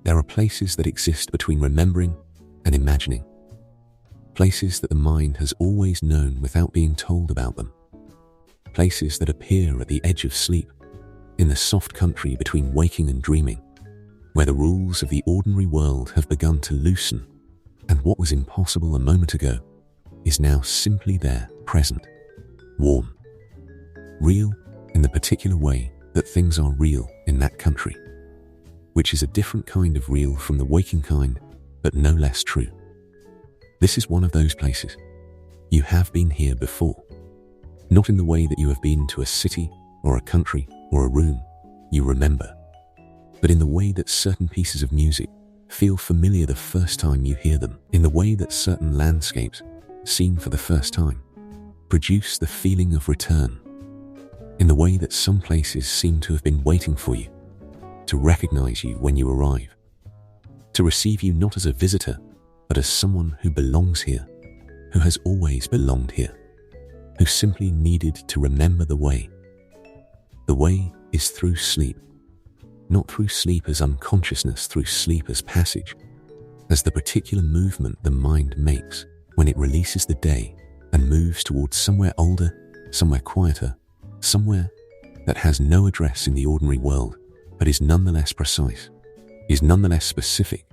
There are places that exist between remembering and imagining. Places that the mind has always known without being told about them. Places that appear at the edge of sleep, in the soft country between waking and dreaming, where the rules of the ordinary world have begun to loosen, and what was impossible a moment ago is now simply there, present, warm, real in the particular way that things are real in that country, which is a different kind of real from the waking kind, but no less true. This is one of those places. You have been here before, not in the way that you have been to a city or a country or a room you remember, but in the way that certain pieces of music feel familiar the first time you hear them, in the way that certain landscapes, seen for the first time, produce the feeling of return, in the way that some places seem to have been waiting for you, to recognize you when you arrive, to receive you not as a visitor, but as someone who belongs here, who has always belonged here, who simply needed to remember the way. The way is through sleep, not through sleep as unconsciousness, through sleep as passage, as the particular movement the mind makes when it releases the day and moves towards somewhere older, somewhere quieter, somewhere that has no address in the ordinary world, but is nonetheless precise, is nonetheless specific,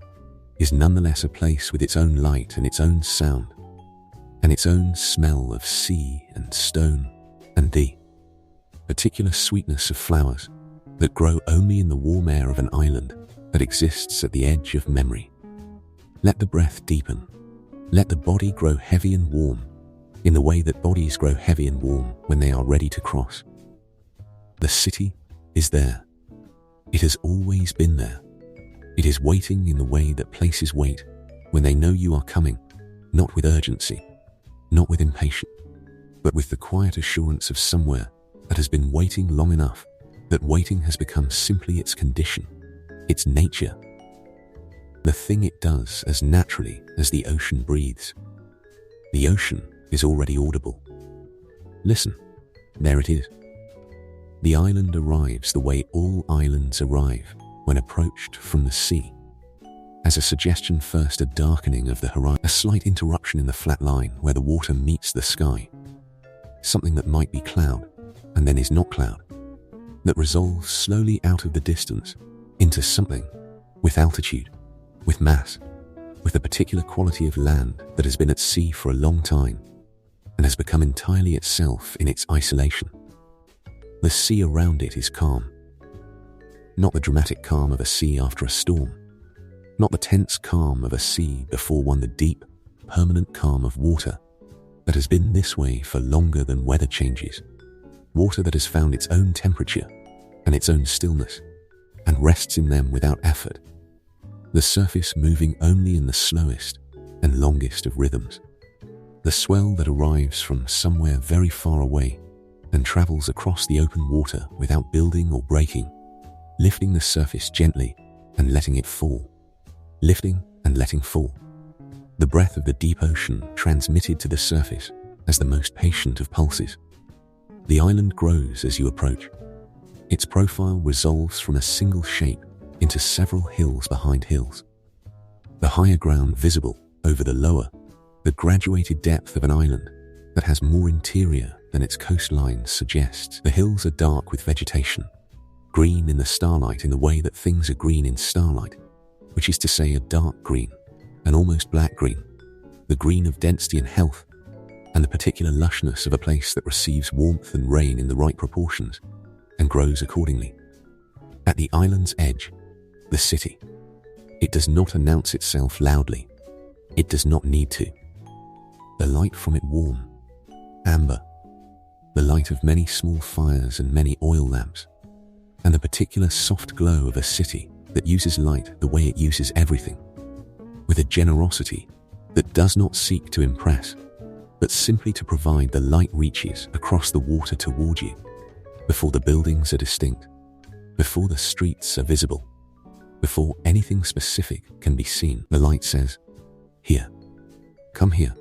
is nonetheless a place with its own light and its own sound, and its own smell of sea and stone and the particular sweetness of flowers that grow only in the warm air of an island that exists at the edge of memory. Let the breath deepen. Let the body grow heavy and warm in the way that bodies grow heavy and warm when they are ready to cross. The city is there. It has always been there. It is waiting in the way that places wait when they know you are coming, not with urgency, not with impatience, but with the quiet assurance of somewhere that has been waiting long enough, that waiting has become simply its condition, its nature, the thing it does as naturally as the ocean breathes. The ocean is already audible. Listen, there it is. The island arrives the way all islands arrive when approached from the sea. As a suggestion, first a darkening of the horizon, a slight interruption in the flat line where the water meets the sky, something that might be cloud and then is not cloud, that resolves slowly out of the distance into something with altitude, with mass, with a particular quality of land that has been at sea for a long time and has become entirely itself in its isolation. The sea around it is calm, not the dramatic calm of a sea after a storm, not the tense calm of a sea before one, the deep, permanent calm of water that has been this way for longer than weather changes, water that has found its own temperature and its own stillness and rests in them without effort, the surface moving only in the slowest and longest of rhythms, the swell that arrives from somewhere very far away and travels across the open water without building or breaking, lifting the surface gently and letting it fall, lifting and letting fall. The breath of the deep ocean transmitted to the surface as the most patient of pulses. The island grows as you approach. Its profile resolves from a single shape into several hills behind hills. The higher ground visible over the lower, the graduated depth of an island that has more interior than its coastline suggests. The hills are dark with vegetation, green in the starlight in the way that things are green in starlight, which is to say a dark green, an almost black green, the green of density and health, and the particular lushness of a place that receives warmth and rain in the right proportions and grows accordingly. At the island's edge, the city. It does not announce itself loudly. It does not need to. The light from it warm, amber, the light of many small fires and many oil lamps, and the particular soft glow of a city that uses light the way it uses everything, with a generosity that does not seek to impress, but simply to provide the light reaches across the water toward you, before the buildings are distinct, before the streets are visible, before anything specific can be seen. The light says, "Here, come here,"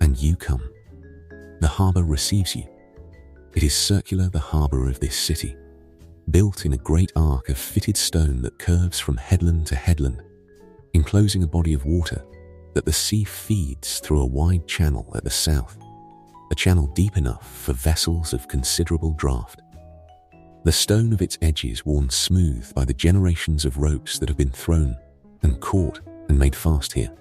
and you come. The harbour receives you. It is circular, the harbour of this city. built in a great arc of fitted stone that curves from headland to headland, enclosing a body of water that the sea feeds through a wide channel at the south, a channel deep enough for vessels of considerable draught. The stone of its edges worn smooth by the generations of ropes that have been thrown and caught and made fast here,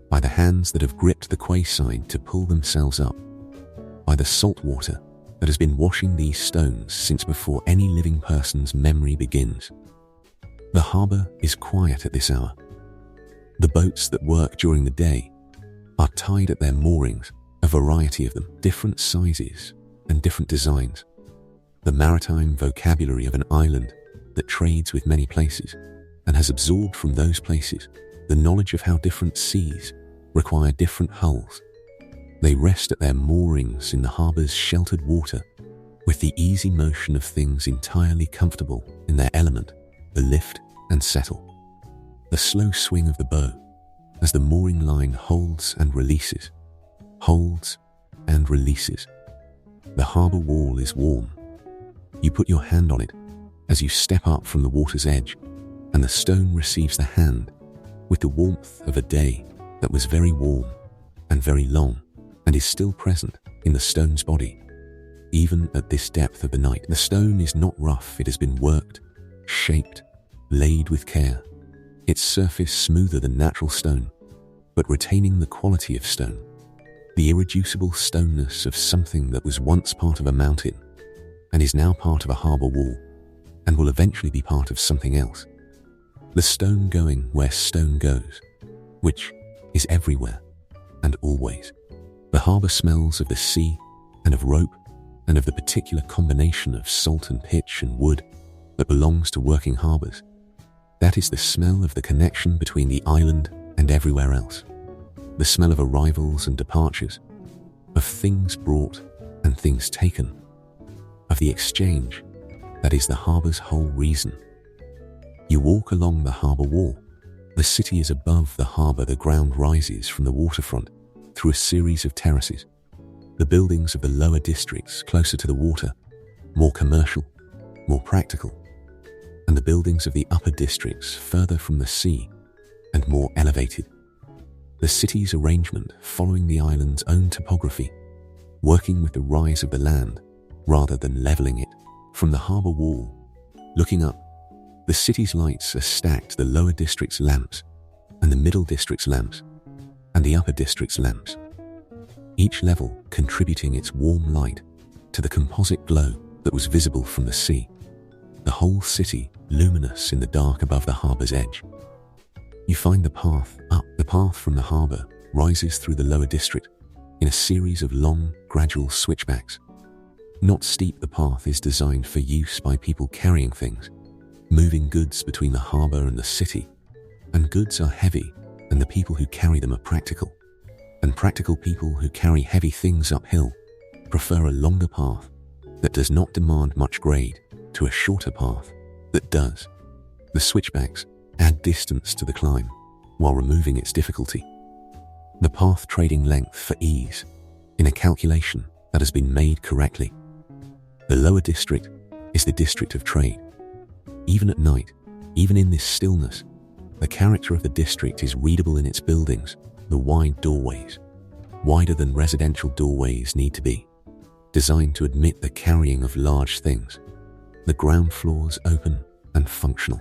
by the hands that have gripped the quayside to pull themselves up, by the salt water that has been washing these stones since before any living person's memory begins. The harbour is quiet at this hour. The boats that work during the day are tied at their moorings, a variety of them, different sizes and different designs. The maritime vocabulary of an island that trades with many places and has absorbed from those places the knowledge of how different seas require different hulls. They rest at their moorings in the harbour's sheltered water with the easy motion of things entirely comfortable in their element, the lift and settle, the slow swing of the bow as the mooring line holds and releases, holds and releases. The harbour wall is warm. You put your hand on it as you step up from the water's edge, and the stone receives the hand with the warmth of a day that was very warm and very long, and is still present in the stone's body. Even at this depth of the night, the stone is not rough. It has been worked, shaped, laid with care, its surface smoother than natural stone, but retaining the quality of stone, the irreducible stoneness of something that was once part of a mountain and is now part of a harbour wall and will eventually be part of something else. The stone going where stone goes, which is everywhere and always. The harbour smells of the sea and of rope and of the particular combination of salt and pitch and wood that belongs to working harbours. That is the smell of the connection between the island and everywhere else. The smell of arrivals and departures, of things brought and things taken, of the exchange that is the harbour's whole reason. You walk along the harbour wall. The city is above the harbour. The ground rises from the waterfront through a series of terraces. The buildings of the lower districts closer to the water, more commercial, more practical, and the buildings of the upper districts further from the sea and more elevated. The city's arrangement following the island's own topography, working with the rise of the land rather than levelling it. From the harbour wall, looking up, the city's lights are stacked: the lower district's lamps and the middle district's lamps and the upper district's lamps, each level contributing its warm light to the composite glow that was visible from the sea, the whole city luminous in the dark above the harbour's edge. You find the path up. The path from the harbour rises through the lower district in a series of long, gradual switchbacks. Not steep, the path is designed for use by people carrying things, moving goods between the harbour and the city, and goods are heavy and the people who carry them are practical, and practical people who carry heavy things uphill prefer a longer path that does not demand much grade to a shorter path that does. The switchbacks add distance to the climb while removing its difficulty. The path trading length for ease in a calculation that has been made correctly. The lower district is the district of trade. Even at night, even in this stillness, the character of the district is readable in its buildings, the wide doorways, wider than residential doorways need to be, designed to admit the carrying of large things. The ground floors open and functional.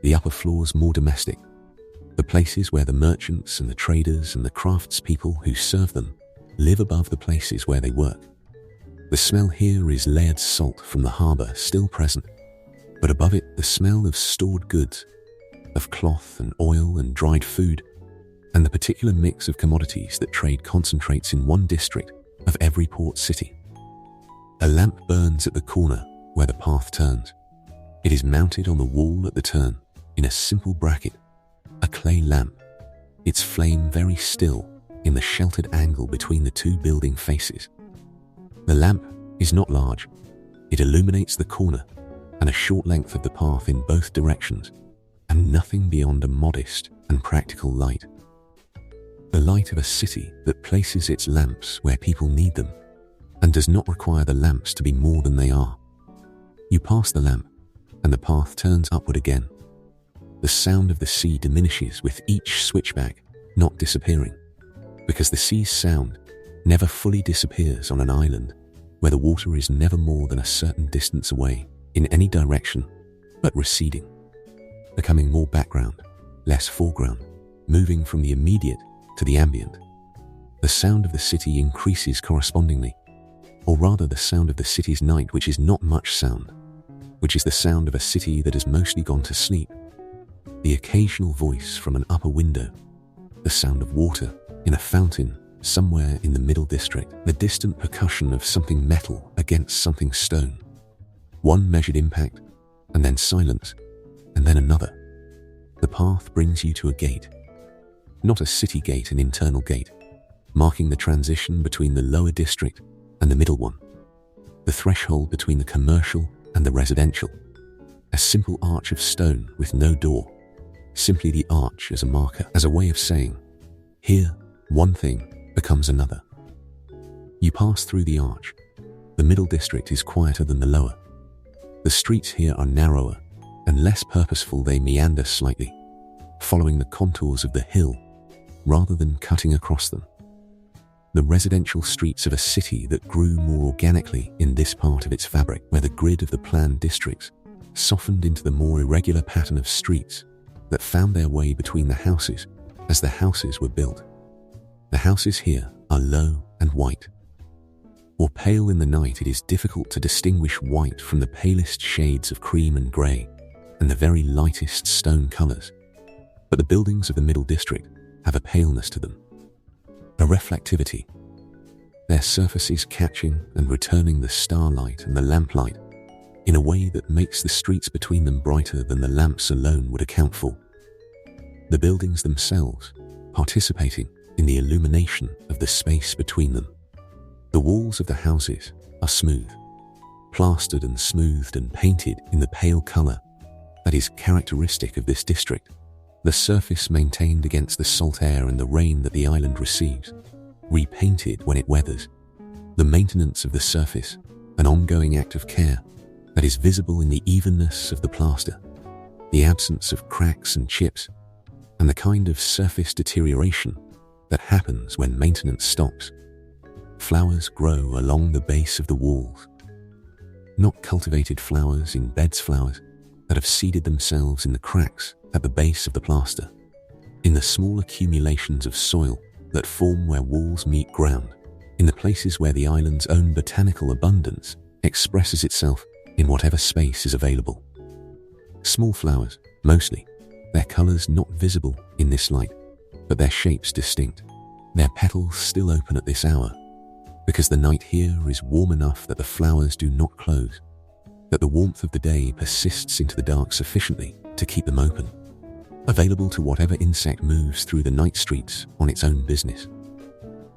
The upper floors more domestic, the places where the merchants and the traders and the craftspeople who serve them live above the places where they work. The smell here is layered salt from the harbour, still present, but above it the smell of stored goods, of cloth and oil and dried food, and the particular mix of commodities that trade concentrates in one district of every port city. A lamp burns at the corner where the path turns. It is mounted on the wall at the turn in a simple bracket, a clay lamp, its flame very still in the sheltered angle between the two building faces. The lamp is not large. It illuminates the corner and a short length of the path in both directions, and nothing beyond a modest and practical light. The light of a city that places its lamps where people need them and does not require the lamps to be more than they are. You pass the lamp, and the path turns upward again. The sound of the sea diminishes with each switchback, not disappearing, because the sea's sound never fully disappears on an island where the water is never more than a certain distance away in any direction, but receding, becoming more background, less foreground, moving from the immediate to the ambient. The sound of the city increases correspondingly, or rather the sound of the city's night, which is not much sound, which is the sound of a city that has mostly gone to sleep. The occasional voice from an upper window, the sound of water in a fountain somewhere in the middle district, the distant percussion of something metal against something stone. One measured impact, and then silence, and then another. The path brings you to a gate. Not a city gate, an internal gate, marking the transition between the lower district and the middle one. The threshold between the commercial and the residential. A simple arch of stone with no door. Simply the arch as a marker, as a way of saying, here, one thing becomes another. You pass through the arch. The middle district is quieter than the lower. The streets here are narrower and less purposeful. They meander slightly, following the contours of the hill rather than cutting across them. The residential streets of a city that grew more organically in this part of its fabric, where the grid of the planned districts softened into the more irregular pattern of streets that found their way between the houses as the houses were built. The houses here are low and white, or pale. In the night it is difficult to distinguish white from the palest shades of cream and grey and the very lightest stone colours. But the buildings of the middle district have a paleness to them, a reflectivity, their surfaces catching and returning the starlight and the lamplight in a way that makes the streets between them brighter than the lamps alone would account for. The buildings themselves participating in the illumination of the space between them. The walls of the houses are smooth, plastered and smoothed and painted in the pale colour that is characteristic of this district. The surface maintained against the salt air and the rain that the island receives, repainted when it weathers. The maintenance of the surface, an ongoing act of care that is visible in the evenness of the plaster, the absence of cracks and chips, and the kind of surface deterioration that happens when maintenance stops. Flowers grow along the base of the walls. Not cultivated flowers in beds, flowers that have seeded themselves in the cracks at the base of the plaster, in the small accumulations of soil that form where walls meet ground, in the places where the island's own botanical abundance expresses itself in whatever space is available. Small flowers, mostly, their colours not visible in this light, but their shapes distinct, their petals still open at this hour, because the night here is warm enough that the flowers do not close, that the warmth of the day persists into the dark sufficiently to keep them open, available to whatever insect moves through the night streets on its own business.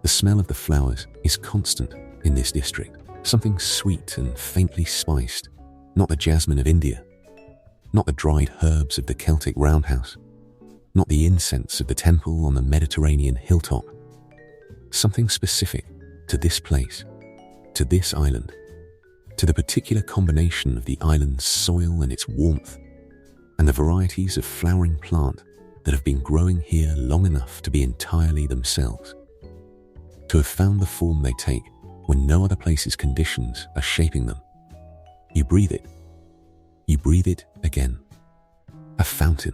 The smell of the flowers is constant in this district, something sweet and faintly spiced, not the jasmine of India, not the dried herbs of the Celtic roundhouse, not the incense of the temple on the Mediterranean hilltop. Something specific to this place, to this island, to the particular combination of the island's soil and its warmth, and the varieties of flowering plant that have been growing here long enough to be entirely themselves, to have found the form they take when no other place's conditions are shaping them. You breathe it. You breathe it again. A fountain.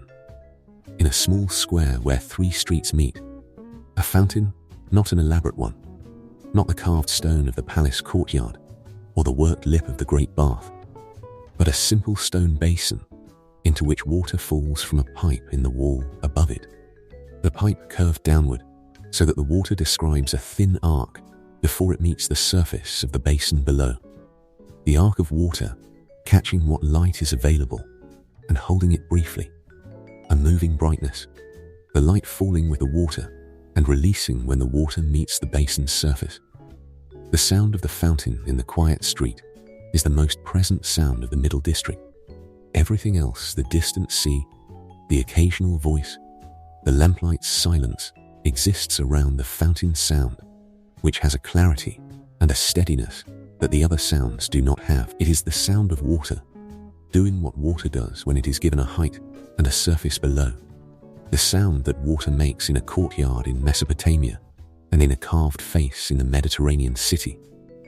In a small square where 3 streets meet. A fountain, not an elaborate one. Not the carved stone of the palace courtyard or the worked lip of the great bath, but a simple stone basin into which water falls from a pipe in the wall above it. The pipe curved downward so that the water describes a thin arc before it meets the surface of the basin below. The arc of water catching what light is available and holding it briefly. A moving brightness, the light falling with the water and releasing when the water meets the basin's surface. The sound of the fountain in the quiet street is the most present sound of the middle district. Everything else, the distant sea, the occasional voice, the lamplight's silence, exists around the fountain sound, which has a clarity and a steadiness that the other sounds do not have. It is the sound of water, doing what water does when it is given a height and a surface below. The sound that water makes in a courtyard in Mesopotamia, and in a carved face in the Mediterranean city,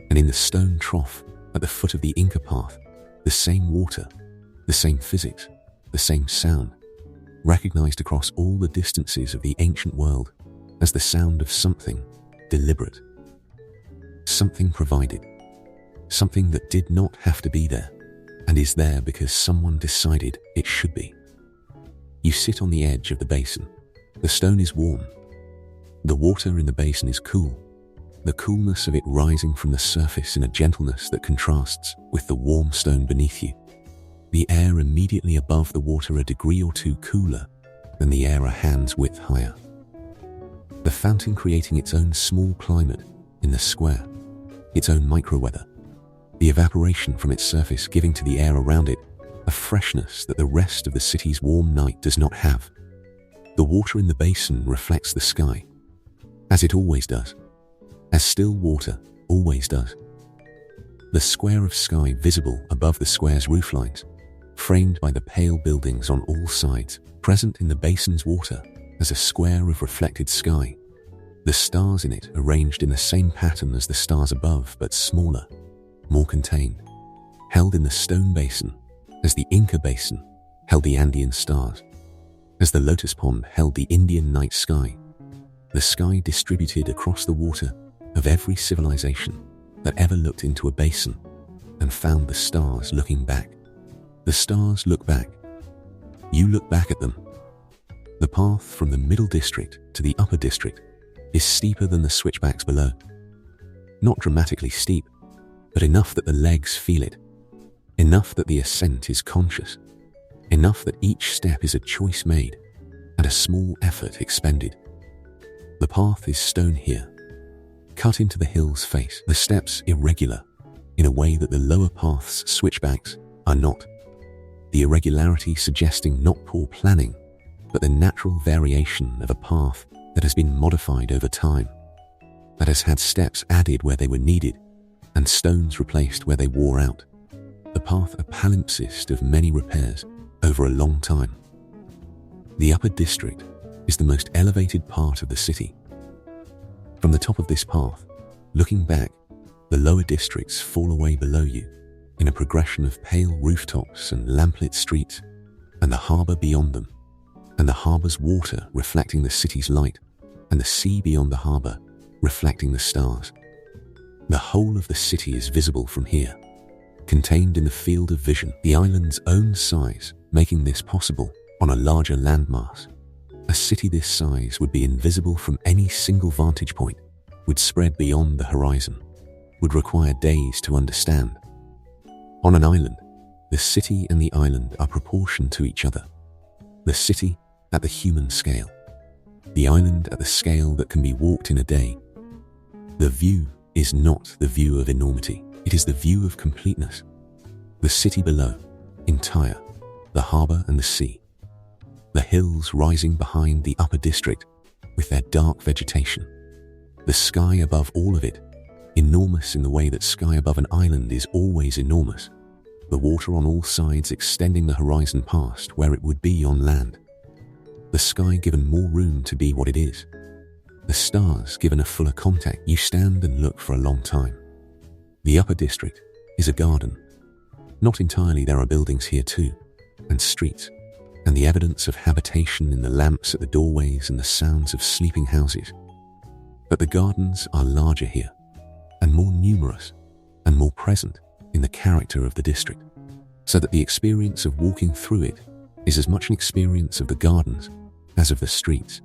and in the stone trough at the foot of the Inca path. The same water, the same physics, the same sound, recognized across all the distances of the ancient world as the sound of something deliberate, something provided, something that did not have to be there, and is there because someone decided it should be. You sit on the edge of the basin. The stone is warm. The water in the basin is cool, the coolness of it rising from the surface in a gentleness that contrasts with the warm stone beneath you. The air immediately above the water a degree or two cooler than the air a hand's width higher. The fountain creating its own small climate in the square, its own microweather, the evaporation from its surface giving to the air around it a freshness that the rest of the city's warm night does not have. The water in the basin reflects the sky, as it always does, as still water always does. The square of sky visible above the square's rooflines, framed by the pale buildings on all sides, present in the basin's water as a square of reflected sky. The stars in it arranged in the same pattern as the stars above, but smaller, more contained, held in the stone basin as the Inca basin held the Andean stars, as the lotus pond held the Indian night sky. The sky distributed across the water of every civilization that ever looked into a basin and found the stars looking back. The stars look back. You look back at them. The path from the middle district to the upper district is steeper than the switchbacks below. Not dramatically steep, but enough that the legs feel it. Enough that the ascent is conscious. Enough that each step is a choice made and a small effort expended. The path is stone here, cut into the hill's face. The steps irregular, in a way that the lower path's switchbacks are not. The irregularity suggesting not poor planning, but the natural variation of a path that has been modified over time, that has had steps added where they were needed and stones replaced where they wore out. The path a palimpsest of many repairs over a long time. The upper district is the most elevated part of the city. From the top of this path, looking back, the lower districts fall away below you in a progression of pale rooftops and lamplit streets, and the harbour beyond them, and the harbour's water reflecting the city's light, and the sea beyond the harbour reflecting the stars. The whole of the city is visible from here, contained in the field of vision, the island's own size making this possible on a larger landmass. A city this size would be invisible from any single vantage point, would spread beyond the horizon, would require days to understand. On an island, the city and the island are proportioned to each other. The city at the human scale, the island at the scale that can be walked in a day. The view is not the view of enormity, it is the view of completeness. The city below, entire, the harbour and the sea. The hills rising behind the upper district with their dark vegetation. The sky above all of it, enormous in the way that sky above an island is always enormous. The water on all sides extending the horizon past where it would be on land. The sky given more room to be what it is. The stars given a fuller contact. You stand and look for a long time. The upper district is a garden. Not entirely, there are buildings here too, and streets, and the evidence of habitation in the lamps at the doorways and the sounds of sleeping houses. But the gardens are larger here, and more numerous, and more present in the character of the district, so that the experience of walking through it is as much an experience of the gardens as of the streets,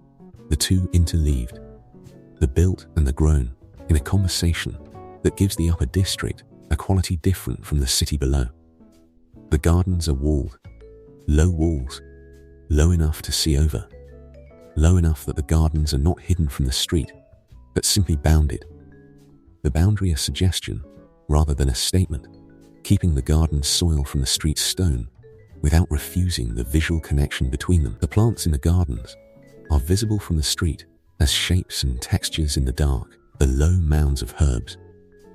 the two interleaved, the built and the grown, in a conversation that gives the upper district a quality different from the city below. The gardens are walled, low walls, low enough to see over, low enough that the gardens are not hidden from the street, but simply bounded. The boundary a suggestion rather than a statement, keeping the garden soil from the street's stone without refusing the visual connection between them. The plants in the gardens are visible from the street as shapes and textures in the dark, the low mounds of herbs,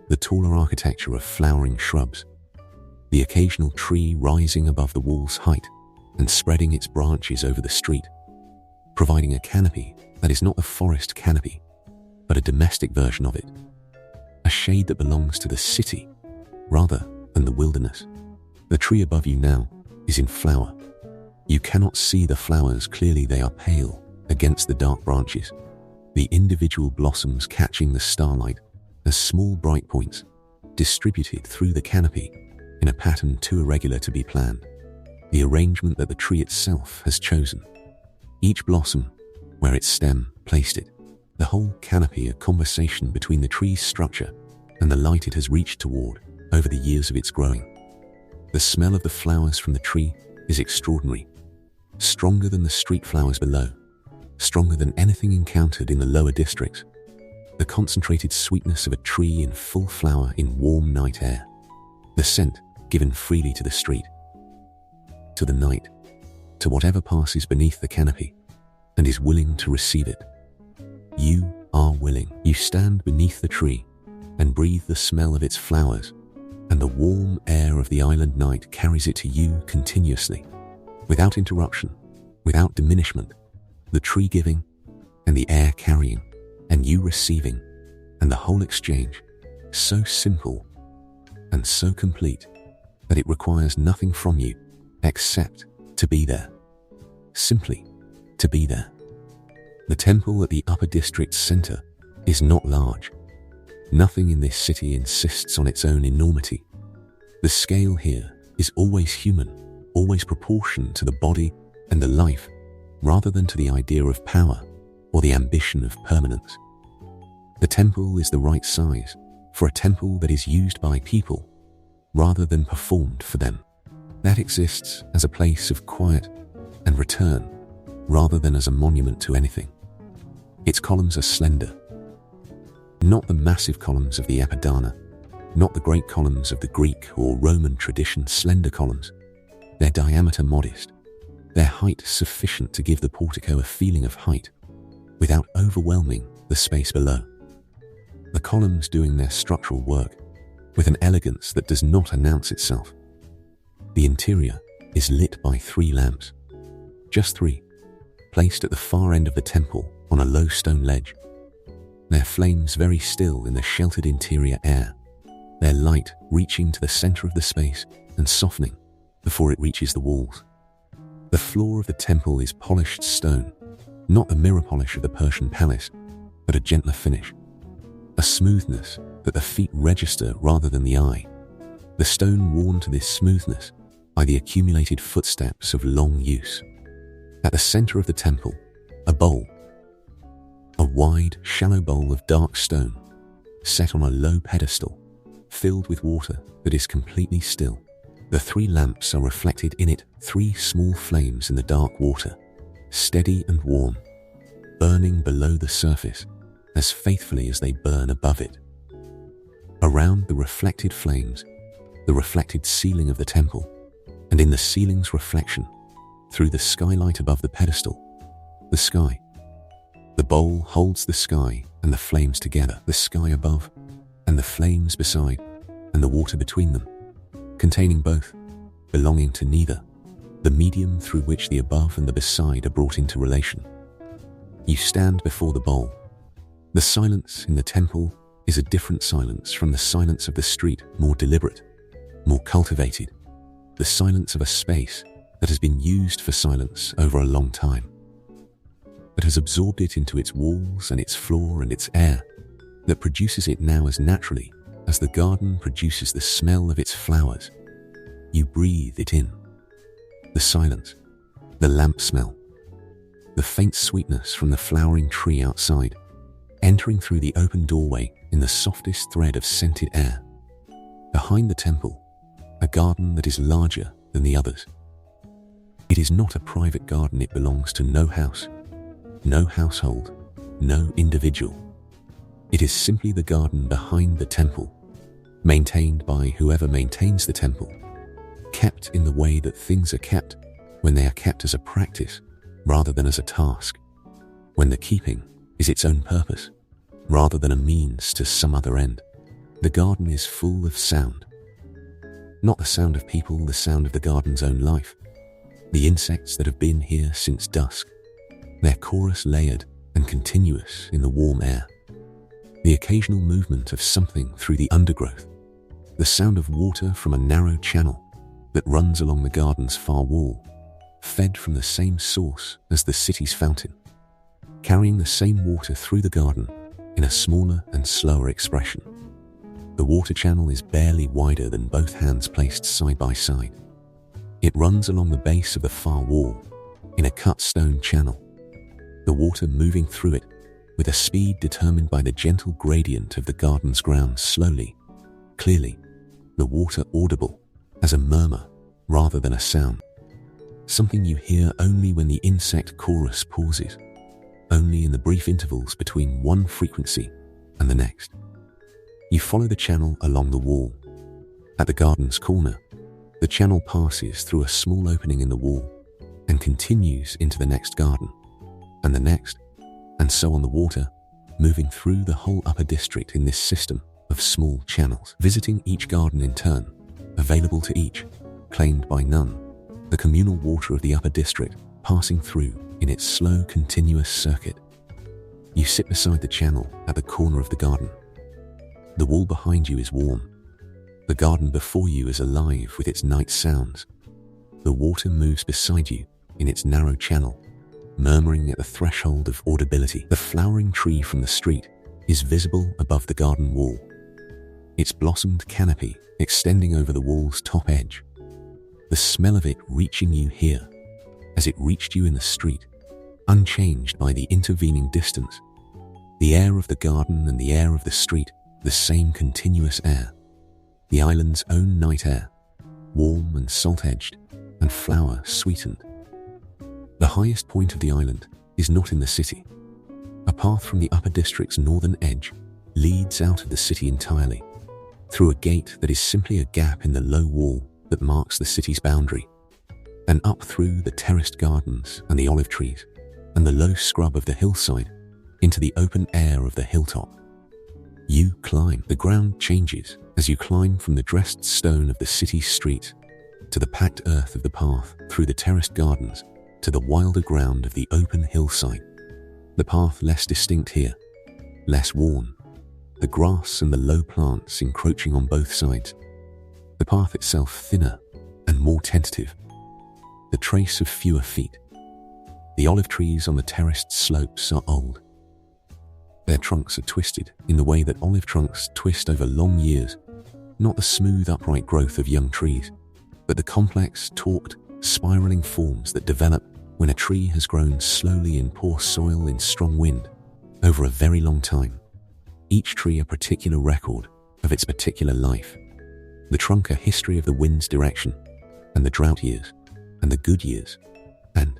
the taller architecture of flowering shrubs, the occasional tree rising above the wall's height and spreading its branches over the street, providing a canopy that is not a forest canopy, but a domestic version of it, a shade that belongs to the city rather than the wilderness. The tree above you now is in flower. You cannot see the flowers clearly. They are pale against the dark branches, the individual blossoms catching the starlight as small bright points distributed through the canopy in a pattern too irregular to be planned. The arrangement that the tree itself has chosen, each blossom where its stem placed it, the whole canopy a conversation between the tree's structure and the light it has reached toward over the years of its growing. The smell of the flowers from the tree is extraordinary, stronger than the street flowers below, stronger than anything encountered in the lower districts. The concentrated sweetness of a tree in full flower in warm night air, the scent given freely to the street, to the night, to whatever passes beneath the canopy and is willing to receive it. You are willing. You stand beneath the tree and breathe the smell of its flowers, and the warm air of the island night carries it to you continuously, without interruption, without diminishment, the tree giving and the air carrying and you receiving, and the whole exchange so simple and so complete that it requires nothing from you except to be there, simply to be there. The temple at the upper district's center is not large. Nothing in this city insists on its own enormity. The scale here is always human, always proportioned to the body and the life, rather than to the idea of power or the ambition of permanence. The temple is the right size for a temple that is used by people rather than performed for them. That exists as a place of quiet and return rather than as a monument to anything. Its columns are slender, not the massive columns of the Apadana, not the great columns of the Greek or Roman tradition. Slender columns, their diameter modest, their height sufficient to give the portico a feeling of height without overwhelming the space below. The columns doing their structural work with an elegance that does not announce itself. The interior is lit by 3 lamps, just 3, placed at the far end of the temple on a low stone ledge. Their flames very still in the sheltered interior air, their light reaching to the center of the space and softening before it reaches the walls. The floor of the temple is polished stone, not the mirror polish of the Persian palace, but a gentler finish, a smoothness that the feet register rather than the eye, the stone worn to this smoothness by the accumulated footsteps of long use. At the center of the temple, a bowl, a wide, shallow bowl of dark stone, set on a low pedestal, filled with water that is completely still. The 3 lamps are reflected in it, 3 small flames in the dark water, steady and warm, burning below the surface as faithfully as they burn above it. Around the reflected flames, the reflected ceiling of the temple, and in the ceiling's reflection, through the skylight above the pedestal, the sky. The bowl holds the sky and the flames together, the sky above and the flames beside, and the water between them, containing both, belonging to neither, the medium through which the above and the beside are brought into relation. You stand before the bowl. The silence in the temple is a different silence from the silence of the street, more deliberate, more cultivated, the silence of a space that has been used for silence over a long time, that has absorbed it into its walls and its floor and its air, that produces it now as naturally as the garden produces the smell of its flowers. You breathe it in. The silence, the lamp smell, the faint sweetness from the flowering tree outside, entering through the open doorway in the softest thread of scented air. Behind the temple, a garden that is larger than the others. It is not a private garden. It belongs to no house, no household, no individual. It is simply the garden behind the temple, maintained by whoever maintains the temple, kept in the way that things are kept when they are kept as a practice rather than as a task, when the keeping is its own purpose rather than a means to some other end. The garden is full of sound. Not the sound of people, the sound of the garden's own life. The insects that have been here since dusk, their chorus layered and continuous in the warm air. The occasional movement of something through the undergrowth. The sound of water from a narrow channel that runs along the garden's far wall, fed from the same source as the city's fountain, carrying the same water through the garden in a smaller and slower expression. The water channel is barely wider than both hands placed side by side. It runs along the base of the far wall in a cut stone channel, the water moving through it with a speed determined by the gentle gradient of the garden's ground, slowly, clearly, the water audible as a murmur rather than a sound. Something you hear only when the insect chorus pauses, only in the brief intervals between one frequency and the next. You follow the channel along the wall. At the garden's corner, the channel passes through a small opening in the wall and continues into the next garden, and the next, and so on, the water moving through the whole upper district in this system of small channels, visiting each garden in turn, available to each, claimed by none, the communal water of the upper district passing through in its slow, continuous circuit. You sit beside the channel at the corner of the garden. The wall behind you is warm. The garden before you is alive with its night sounds. The water moves beside you in its narrow channel, murmuring at the threshold of audibility. The flowering tree from the street is visible above the garden wall, its blossomed canopy extending over the wall's top edge. The smell of it reaching you here as it reached you in the street, unchanged by the intervening distance. The air of the garden and the air of the street, the same continuous air. The island's own night air, warm and salt-edged and flower-sweetened. The highest point of the island is not in the city. A path from the upper district's northern edge leads out of the city entirely, through a gate that is simply a gap in the low wall that marks the city's boundary, and up through the terraced gardens and the olive trees and the low scrub of the hillside into the open air of the hilltop. You climb. The ground changes as you climb from the dressed stone of the city street to the packed earth of the path through the terraced gardens to the wilder ground of the open hillside. The path less distinct here, less worn, the grass and the low plants encroaching on both sides. The path itself thinner and more tentative, the trace of fewer feet. The olive trees on the terraced slopes are old. Their trunks are twisted in the way that olive trunks twist over long years, not the smooth upright growth of young trees, but the complex, taut, spiraling forms that develop when a tree has grown slowly in poor soil in strong wind over a very long time. Each tree a particular record of its particular life. The trunk a history of the wind's direction, and the drought years, and the good years, and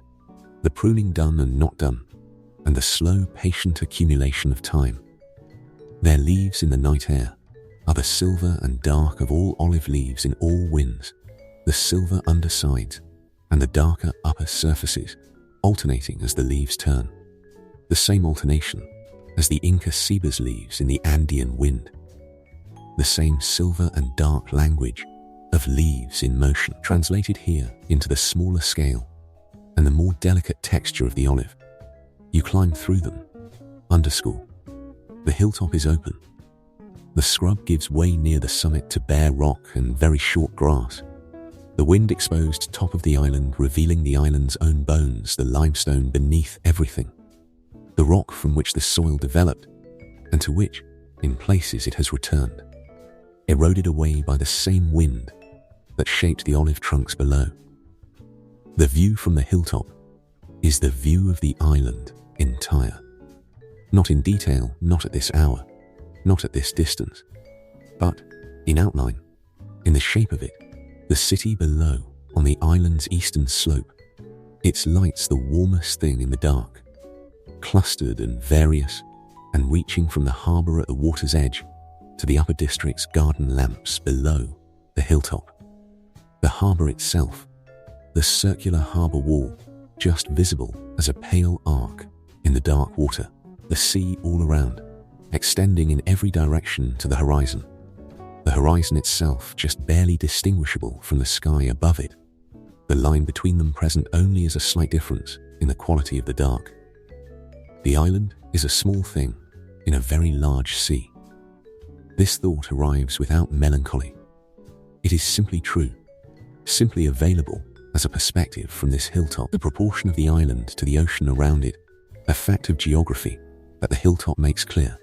the pruning done and not done, and the slow, patient accumulation of time. Their leaves in the night air are the silver and dark of all olive leaves in all winds, the silver undersides and the darker upper surfaces alternating as the leaves turn, the same alternation as the Inca ceba's leaves in the Andean wind, the same silver and dark language of leaves in motion, translated here into the smaller scale and the more delicate texture of the olive. You climb through them. The hilltop is open. The scrub gives way near the summit to bare rock and very short grass. The wind-exposed top of the island revealing the island's own bones, the limestone beneath everything, the rock from which the soil developed and to which, in places, it has returned, eroded away by the same wind that shaped the olive trunks below. The view from the hilltop is the view of the island entire. Not in detail, not at this hour, not at this distance, but in outline, in the shape of it, the city below on the island's eastern slope, its lights the warmest thing in the dark, clustered and various, and reaching from the harbour at the water's edge to the upper district's garden lamps below the hilltop. The harbour itself, the circular harbour wall, just visible as a pale arc in the dark water, the sea all around, extending in every direction to the horizon, the horizon itself just barely distinguishable from the sky above it, the line between them present only as a slight difference in the quality of the dark. The island is a small thing in a very large sea. This thought arrives without melancholy. It is simply true, simply available as a perspective from this hilltop. The proportion of the island to the ocean around it, a fact of geography that the hilltop makes clear.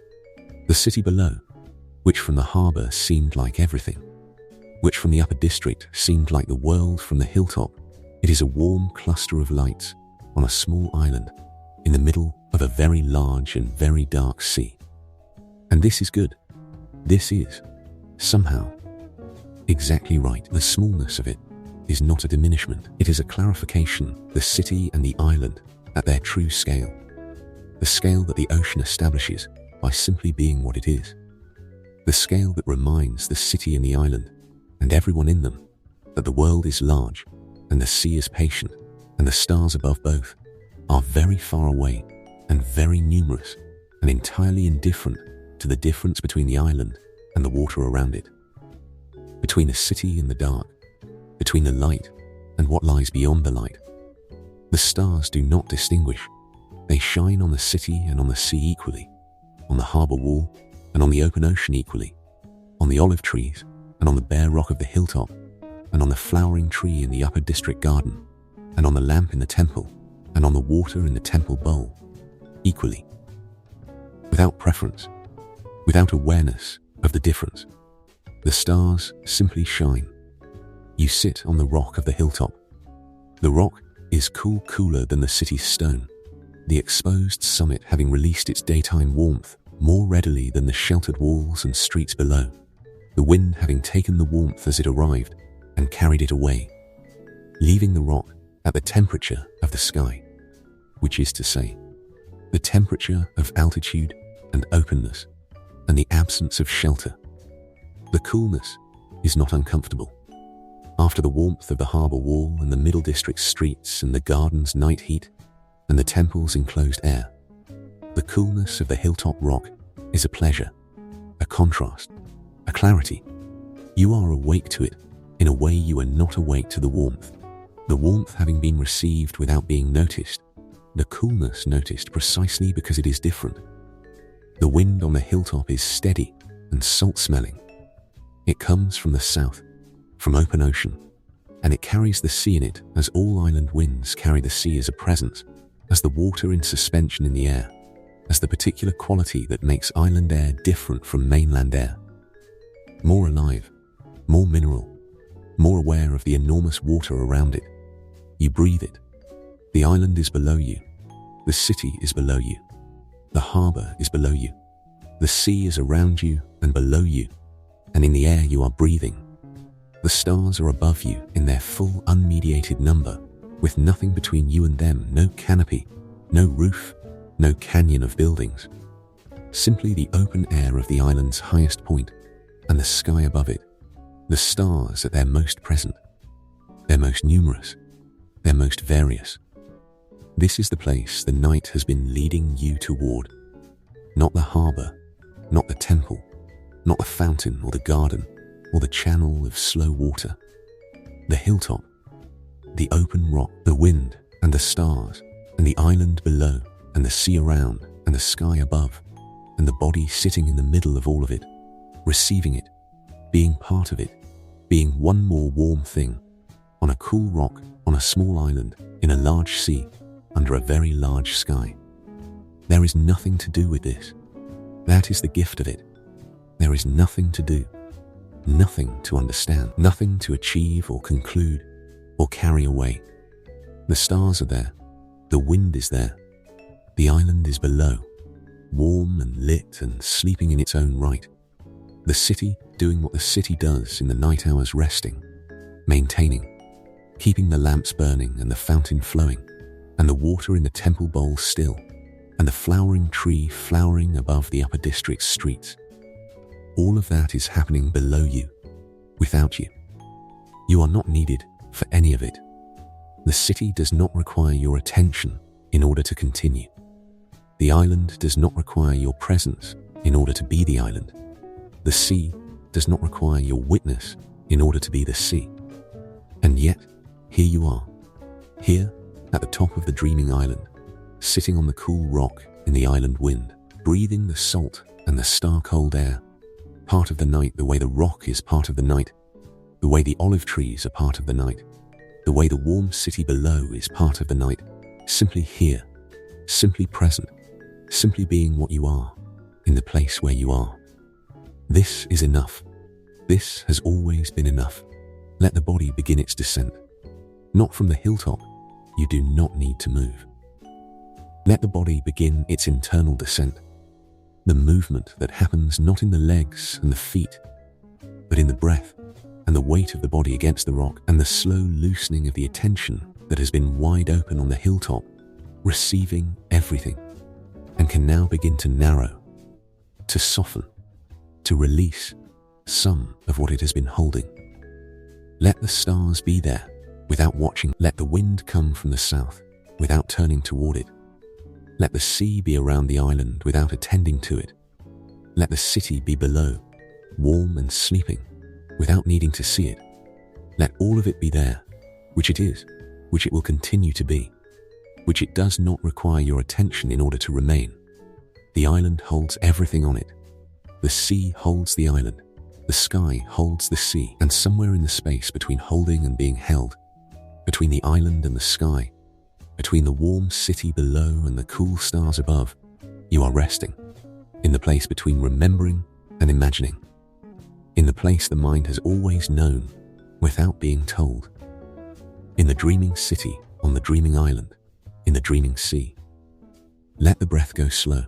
The city below, which from the harbour seemed like everything, which from the upper district seemed like the world from the hilltop, it is a warm cluster of lights on a small island in the middle of a very large and very dark sea. And this is good. This is, somehow, exactly right. The smallness of it is not a diminishment. It is a clarification, the city and the island at their true scale. The scale that the ocean establishes by simply being what it is. The scale that reminds the city and the island, and everyone in them, that the world is large, and the sea is patient, and the stars above both are very far away, and very numerous, and entirely indifferent to the difference between the island and the water around it. Between the city and the dark, between the light and what lies beyond the light. The stars do not distinguish. They shine on the city and on the sea equally, on the harbour wall and on the open ocean equally, on the olive trees and on the bare rock of the hilltop, and on the flowering tree in the upper district garden, and on the lamp in the temple, and on the water in the temple bowl, equally. Without preference, without awareness of the difference, the stars simply shine. You sit on the rock of the hilltop. The rock is cooler than the city's stone, the exposed summit having released its daytime warmth more readily than the sheltered walls and streets below, the wind having taken the warmth as it arrived and carried it away, leaving the rock at the temperature of the sky, which is to say, the temperature of altitude and openness and the absence of shelter. The coolness is not uncomfortable. After the warmth of the harbour wall and the middle district streets and the garden's night heat and the temple's enclosed air, the coolness of the hilltop rock is a pleasure, a contrast, a clarity. You are awake to it in a way you are not awake to the warmth having been received without being noticed, the coolness noticed precisely because it is different. The wind on the hilltop is steady and salt-smelling. It comes from the south, from open ocean, and it carries the sea in it as all island winds carry the sea as a presence, as the water in suspension in the air, as the particular quality that makes island air different from mainland air. More alive, more mineral, more aware of the enormous water around it. You breathe it. The island is below you. The city is below you. The harbour is below you. The sea is around you and below you, and in the air you are breathing. The stars are above you in their full unmediated number, with nothing between you and them, no canopy, no roof, no canyon of buildings. Simply the open air of the island's highest point and the sky above it. The stars at their most present, their most numerous, their most various. This is the place the night has been leading you toward. Not the harbour, not the temple, not the fountain or the garden, or the channel of slow water. The hilltop, the open rock, the wind and the stars, and the island below, and the sea around, and the sky above, and the body sitting in the middle of all of it, receiving it, being part of it, being one more warm thing, on a cool rock, on a small island, in a large sea, under a very large sky. There is nothing to do with this. That is the gift of it. There is nothing to do, nothing to understand, nothing to achieve or conclude or carry away. The stars are there, the wind is there, the island is below, warm and lit and sleeping in its own right. The city doing what the city does in the night hours, resting, maintaining, keeping the lamps burning and the fountain flowing, and the water in the temple bowl still, and the flowering tree flowering above the upper district streets. All of that is happening below you, without you. You are not needed for any of it. The city does not require your attention in order to continue. The island does not require your presence in order to be the island. The sea does not require your witness in order to be the sea. And yet, here you are, here at the top of the dreaming island, sitting on the cool rock in the island wind, breathing the salt and the star-cold air, part of the night the way the rock is part of the night, the way the olive trees are part of the night, the way the warm city below is part of the night, simply here, simply present, simply being what you are, in the place where you are. This is enough. This has always been enough. Let the body begin its descent. Not from the hilltop, you do not need to move. Let the body begin its internal descent. The movement that happens not in the legs and the feet, but in the breath and the weight of the body against the rock, and the slow loosening of the attention that has been wide open on the hilltop, receiving everything, and can now begin to narrow, to soften, to release some of what it has been holding. Let the stars be there without watching. Let the wind come from the south without turning toward it. Let the sea be around the island without attending to it. Let the city be below, warm and sleeping, without needing to see it. Let all of it be there, which it is, which it will continue to be, which it does not require your attention in order to remain. The island holds everything on it. The sea holds the island. The sky holds the sea. And somewhere in the space between holding and being held, between the island and the sky, between the warm city below and the cool stars above, you are resting, in the place between remembering and imagining, in the place the mind has always known without being told, in the dreaming city on the dreaming island, in the dreaming sea. Let the breath go slow,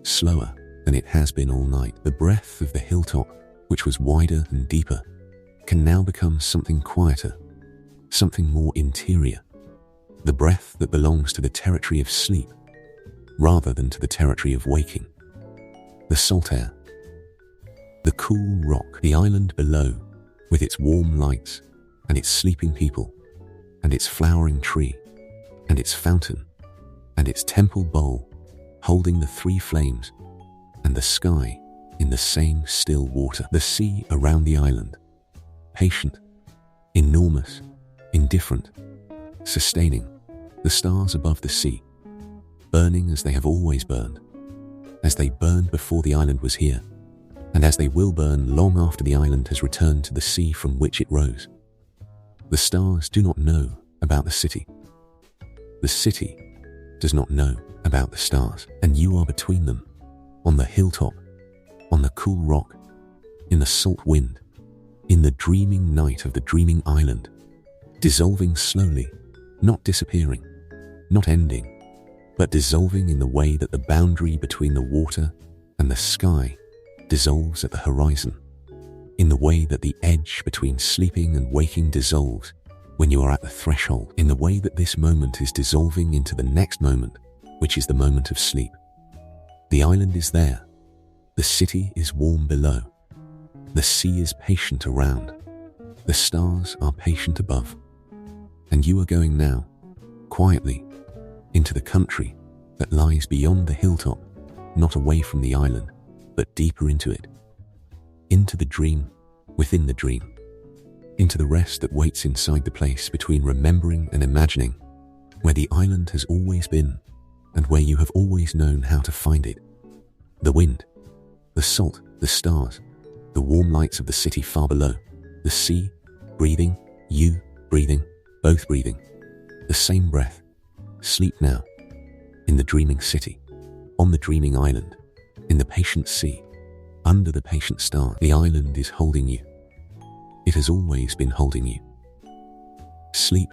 slower than it has been all night. The breath of the hilltop, which was wider and deeper, can now become something quieter, something more interior. The breath that belongs to the territory of sleep, rather than to the territory of waking. The salt air, the cool rock, the island below, with its warm lights, and its sleeping people, and its flowering tree, and its fountain, and its temple bowl, holding the three flames, and the sky in the same still water. The sea around the island, patient, enormous, indifferent, sustaining. The stars above the sea, burning as they have always burned, as they burned before the island was here, and as they will burn long after the island has returned to the sea from which it rose. The stars do not know about the city. The city does not know about the stars, and you are between them, on the hilltop, on the cool rock, in the salt wind, in the dreaming night of the dreaming island, dissolving slowly, not disappearing, not ending, but dissolving in the way that the boundary between the water and the sky dissolves at the horizon, in the way that the edge between sleeping and waking dissolves when you are at the threshold, in the way that this moment is dissolving into the next moment, which is the moment of sleep. The island is there. The city is warm below. The sea is patient around. The stars are patient above. And you are going now, quietly, into the country that lies beyond the hilltop, not away from the island, but deeper into it, into the dream, within the dream, into the rest that waits inside the place between remembering and imagining, where the island has always been, and where you have always known how to find it. The wind, the salt, the stars, the warm lights of the city far below, the sea, breathing, you breathing, both breathing, the same breath. Sleep now, in the dreaming city, on the dreaming island, in the patient sea, under the patient star. The island is holding you. It has always been holding you. Sleep